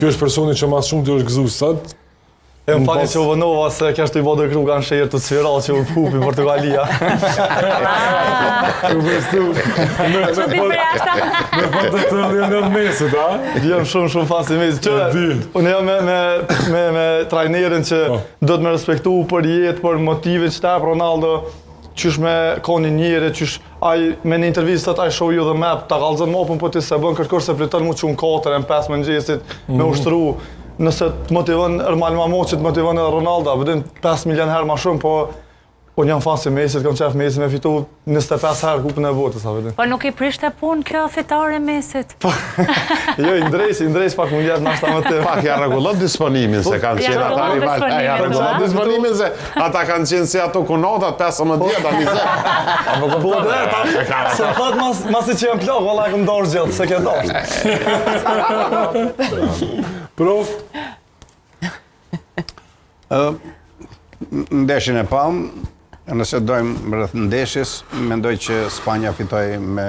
Kjo është personi që mas shumë të është gëzu sot. E më fali që u vënova se kështë i vodë kru kanë shërë të sfera që u pupi Portugalia. Që ti për jashta? Me fatë të Lionel Mesit, a? Jem shumë fan si Messi. Unë jam me trajnerin që do të me respektu për jetë, për motivin që ta Ronaldo, qysh me koni njëre, qysh me një intervistat I show you the map, ta kalëzën mopën për ti se bën kërkër se pritën mu që unë 4 në 5 mëngjesit me ushtru. Nëse të motivon Ermal Mamoqi, të motivon edhe Ronaldo, vëdim 5 milion herë ma shumë, po unë jam fan si Messi, kam qef Messi me fitu 25 herë kupën e botës, a vëdim. Po nuk i prishte punë kjo fitare Messit? Jo, i ndrejsh pak mund jetë nashta më të... Pak ja rregullon disponimin se kanë qenë ata rival. Ja rregullon disponimin se ata kanë qenë si ato kunotat 15 vjet a 20. Po dhe, se thot mas i që jam plak, valla e këm dorë gjithë, se ke dorë. Prof? Ndeshin e pam, nëse dojmë rreth ndeshjes, mendoj që Spanja fitoj me